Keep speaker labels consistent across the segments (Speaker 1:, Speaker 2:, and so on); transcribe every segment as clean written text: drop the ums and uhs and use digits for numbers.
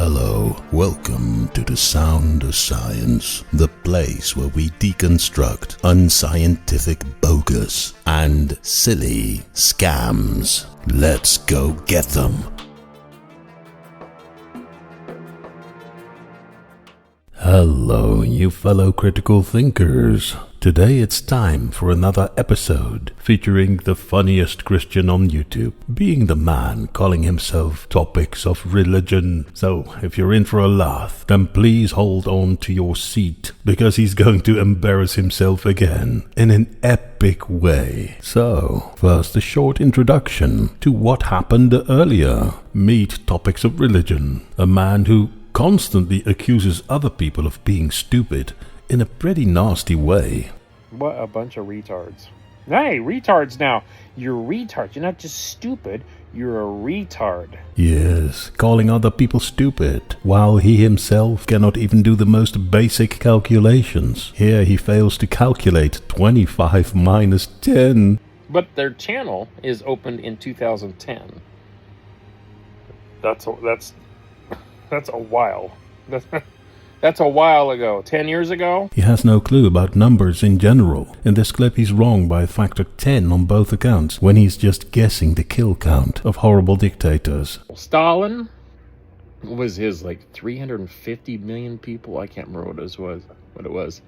Speaker 1: Hello, welcome to the Sound of Science, the place where we deconstruct unscientific bogus and silly scams. Let's go get them. Hello, you fellow critical thinkers. Today it's time for another episode featuring the funniest Christian on YouTube, being the man calling himself Topics of Religion. So, if you're in for a laugh, then please hold on to your seat, because he's going to embarrass himself again in an epic way. So, first a short introduction to what happened earlier. Meet Topics of Religion, a man who constantly accuses other people of being stupid in a pretty nasty way.
Speaker 2: What a bunch of retards. Hey, retards now. You're retards. You're not just stupid. You're a retard.
Speaker 1: Yes, calling other people stupid, while he himself cannot even do the most basic calculations. Here he fails to calculate 25 minus 10.
Speaker 2: But their channel is opened in 2010. That's a while. That's a while ago. 10 years ago?
Speaker 1: He has no clue about numbers in general. In this clip he's wrong by a factor 10 on both accounts, when he's just guessing the kill count of horrible dictators.
Speaker 2: Stalin was his 350 million people. I can't remember what it was.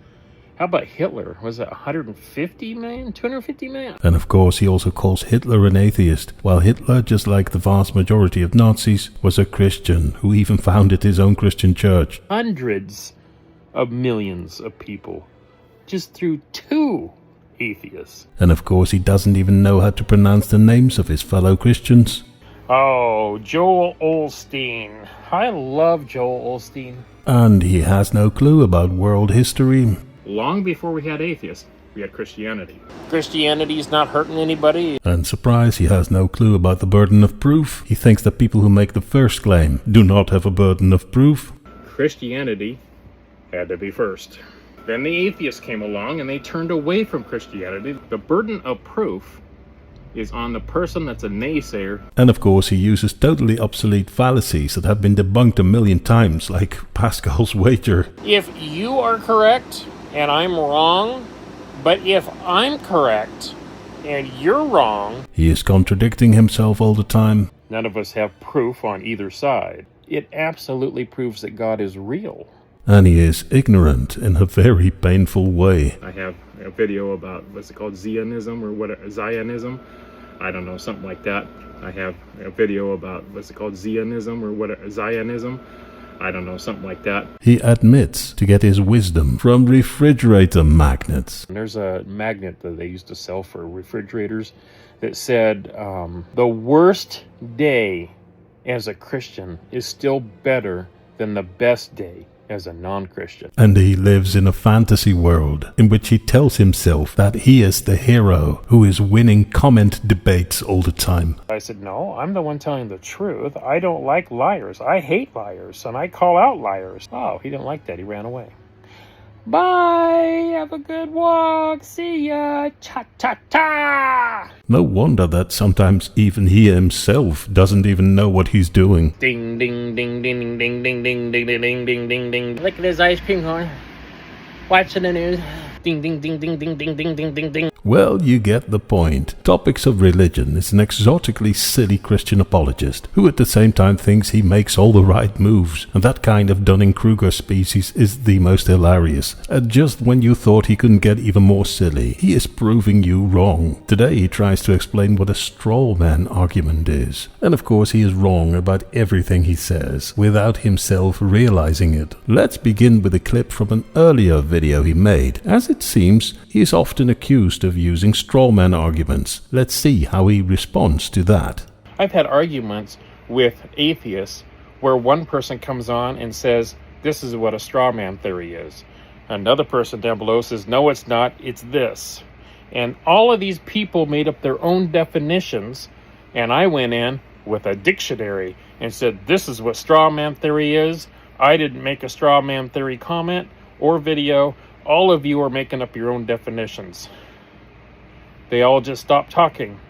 Speaker 2: How about Hitler? Was it 150 million? 250 million?
Speaker 1: And of course he also calls Hitler an atheist, while Hitler, just like the vast majority of Nazis, was a Christian who even founded his own Christian church.
Speaker 2: Hundreds of millions of people just through two atheists.
Speaker 1: And of course he doesn't even know how to pronounce the names of his fellow Christians.
Speaker 2: Oh, Joel Osteen. I love Joel Osteen.
Speaker 1: And he has no clue about world history.
Speaker 3: Long before we had atheists, we had Christianity.
Speaker 2: Christianity's not hurting anybody.
Speaker 1: And surprise, he has no clue about the burden of proof. He thinks that people who make the first claim do not have a burden of proof.
Speaker 3: Christianity had to be first. Then the atheists came along and they turned away from Christianity. The burden of proof is on the person that's a naysayer.
Speaker 1: And of course he uses totally obsolete fallacies that have been debunked a million times, like Pascal's wager.
Speaker 2: If you are correct and I'm wrong, but if I'm correct and you're wrong...
Speaker 1: He is contradicting himself all the time.
Speaker 2: None of us have proof on either side. It absolutely proves that God is real.
Speaker 1: And he is ignorant in a very painful way.
Speaker 3: I have a video about, what's it called, Zionism or what? Zionism? I don't know, something like that. I have a video about, what's it called, Zionism or what? Zionism? I don't know, something like that.
Speaker 1: He admits to get his wisdom from refrigerator magnets.
Speaker 2: There's a magnet that they used to sell for refrigerators that said, the worst day as a Christian is still better than the best day as a non-Christian.
Speaker 1: And he lives in a fantasy world in which he tells himself that he is the hero who is winning comment debates all the time.
Speaker 2: I said, no, I'm the one telling the truth. I don't like liars. I hate liars, and I call out liars. Oh, he didn't like that. He ran away. Bye! Have a good walk. See ya! Cha-cha-cha!
Speaker 1: No wonder that sometimes even he himself doesn't even know what he's doing.
Speaker 2: Ding, ding, ding, ding, ding, ding, ding, ding, ding, ding, ding, ding, ding. Look at his ice cream cone. Watching the news. Ding, ding, ding, ding, ding, ding, ding, ding, ding, ding.
Speaker 1: Well, you get the point. Topics of Religion is an exotically silly Christian apologist who at the same time thinks he makes all the right moves, and that kind of Dunning-Kruger species is the most hilarious. And just when you thought he couldn't get even more silly, he is proving you wrong. Today he tries to explain what a strawman argument is. And of course he is wrong about everything he says, without himself realizing it. Let's begin with a clip from an earlier video he made. As it seems, he is often accused of using strawman arguments. Let's see how he responds to that.
Speaker 2: I've had arguments with atheists where one person comes on and says, this is what a strawman theory is. Another person down below says, no, it's not, it's this. And all of these people made up their own definitions, and I went in with a dictionary and said, this is what strawman theory is. I didn't make a strawman theory comment or video. All of you are making up your own definitions. They all just stopped talking.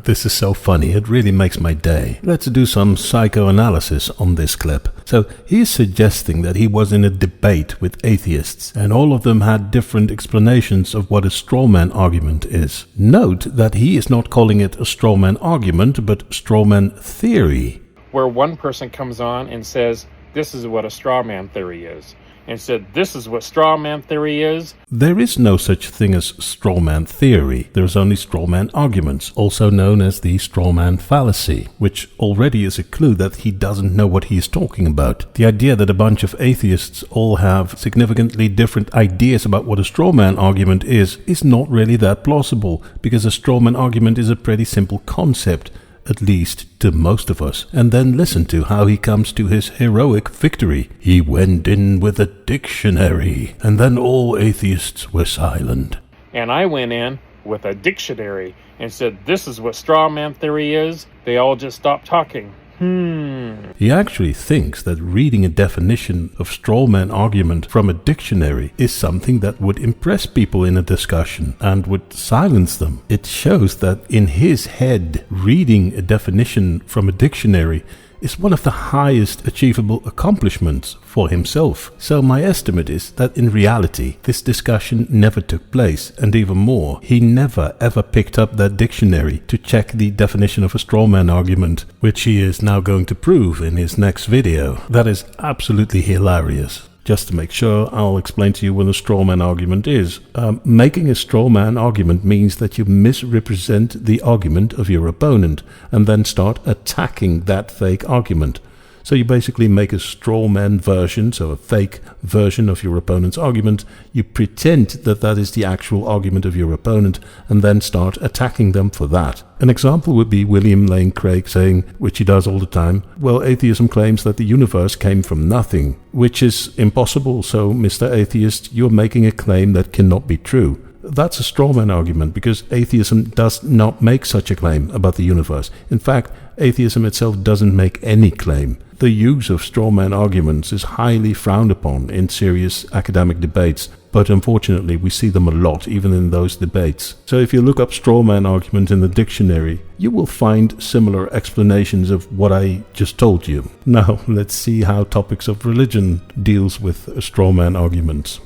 Speaker 1: This is so funny, it really makes my day. Let's do some psychoanalysis on this clip. So he is suggesting that he was in a debate with atheists, and all of them had different explanations of what a strawman argument is. Note that he is not calling it a strawman argument, but strawman theory.
Speaker 2: Where one person comes on and says, this is what a strawman theory is, and said, this is what strawman theory is.
Speaker 1: There is no such thing as strawman theory. There's only strawman arguments, also known as the strawman fallacy, which already is a clue that he doesn't know what he is talking about. The idea that a bunch of atheists all have significantly different ideas about what a strawman argument is not really that plausible, because a strawman argument is a pretty simple concept, at least to most of us. And then listen to how he comes to his heroic victory. He went in with a dictionary, and then all atheists were silent.
Speaker 2: And I went in with a dictionary and said, this is what strawman theory is. They all just stopped talking.
Speaker 1: He actually thinks that reading a definition of strawman argument from a dictionary is something that would impress people in a discussion and would silence them. It shows that in his head, reading a definition from a dictionary is one of the highest achievable accomplishments for himself. So my estimate is that in reality, this discussion never took place, and even more, he never ever picked up that dictionary to check the definition of a strawman argument, which he is now going to prove in his next video. That is absolutely hilarious. Just to make sure, I'll explain to you what a strawman argument is. Making a strawman argument means that you misrepresent the argument of your opponent and then start attacking that fake argument. So you basically make a strawman version, so a fake version of your opponent's argument. You pretend that that is the actual argument of your opponent and then start attacking them for that. An example would be William Lane Craig saying, which he does all the time, well, atheism claims that the universe came from nothing, which is impossible, so Mr. Atheist, you're making a claim that cannot be true. That's a strawman argument, because atheism does not make such a claim about the universe. In fact, atheism itself doesn't make any claim. The use of strawman arguments is highly frowned upon in serious academic debates, but unfortunately we see them a lot even in those debates. So if you look up strawman argument in the dictionary, you will find similar explanations of what I just told you. Now let's see how topics of religion deals with strawman arguments.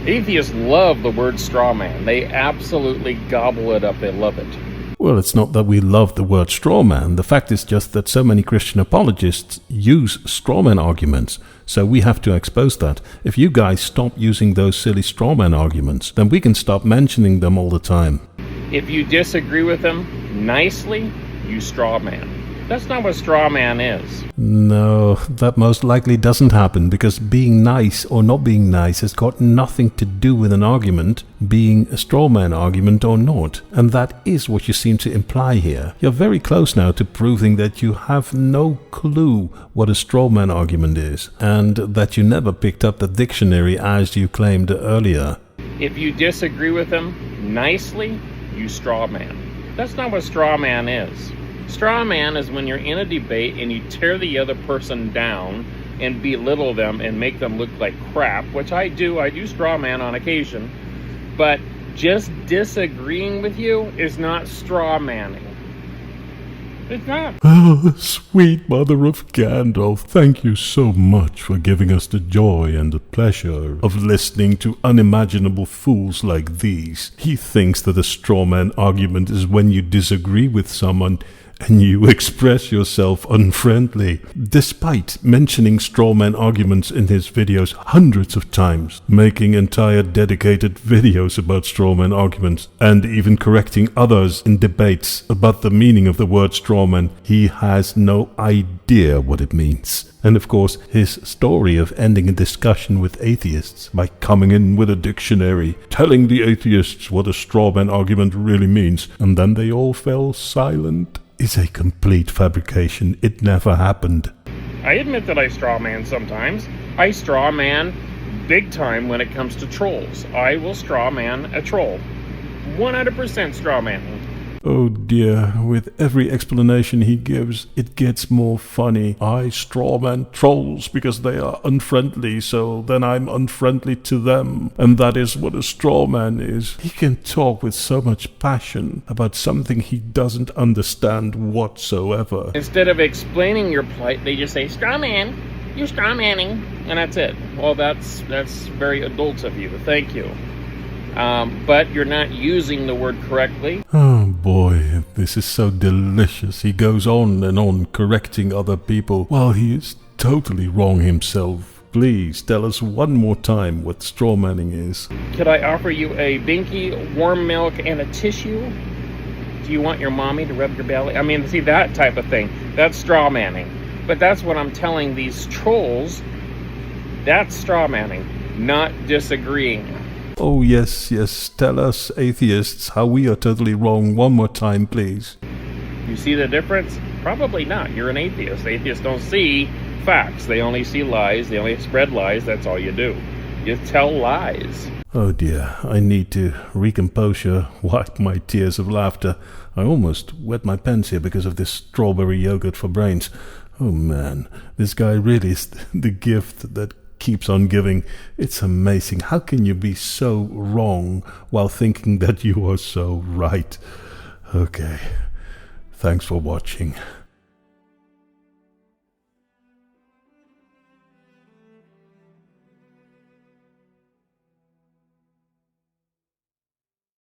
Speaker 2: Atheists love the word strawman. They absolutely gobble it up. They love it.
Speaker 1: Well, it's not that we love the word strawman. The fact is just that so many Christian apologists use strawman arguments. So we have to expose that. If you guys stop using those silly strawman arguments, then we can stop mentioning them all the time.
Speaker 2: If you disagree with them nicely, you strawman. That's not what strawman is.
Speaker 1: No, that most likely doesn't happen, because being nice or not being nice has got nothing to do with an argument being a strawman argument or not. And that is what you seem to imply here. You're very close now to proving that you have no clue what a strawman argument is, and that you never picked up the dictionary as you claimed earlier.
Speaker 2: If you disagree with them nicely, you strawman. That's not what strawman is. Strawman is when you're in a debate and you tear the other person down and belittle them and make them look like crap, which I do strawman on occasion, but just disagreeing with you is not strawmanning. It's not.
Speaker 1: Oh, sweet mother of Gandalf, thank you so much for giving us the joy and the pleasure of listening to unimaginable fools like these. He thinks that a strawman argument is when you disagree with someone and you express yourself unfriendly, despite mentioning strawman arguments in his videos hundreds of times, making entire dedicated videos about strawman arguments, and even correcting others in debates about the meaning of the word strawman. He has no idea what it means. And of course, his story of ending a discussion with atheists by coming in with a dictionary, telling the atheists what a strawman argument really means, and then they all fell silent, is a complete fabrication. It never happened.
Speaker 2: I admit that I strawman sometimes. I strawman big time when it comes to trolls. I will strawman a troll. 100% strawmanning.
Speaker 1: Oh dear, with every explanation he gives, it gets more funny. I strawman trolls because they are unfriendly, so then I'm unfriendly to them. And that is what a strawman is. He can talk with so much passion about something he doesn't understand whatsoever.
Speaker 2: Instead of explaining your plight, they just say, strawman, you're strawmanning, and that's it. Well, that's very adult of you. Thank you. But you're not using the word correctly.
Speaker 1: Oh boy, this is so delicious. He goes on and on correcting other people while he is totally wrong himself. Please tell us one more time what strawmanning is.
Speaker 2: Could I offer you a binky, warm milk, and a tissue? Do you want your mommy to rub your belly? I mean, see, that type of thing. That's strawmanning. But that's what I'm telling these trolls. That's strawmanning, not disagreeing.
Speaker 1: Oh yes, tell us atheists how we are totally wrong one more time, please.
Speaker 2: You see the difference? Probably not. You're an atheist. Atheists don't see facts. They only see lies. They only spread lies. That's all you do. You tell lies.
Speaker 1: Oh dear, I need to recompose, wipe my tears of laughter. I almost wet my pants here because of this strawberry yogurt for brains. Oh man, this guy really is the gift that keeps on giving. It's amazing. How can you be so wrong while thinking that you are so right? Okay, thanks for watching.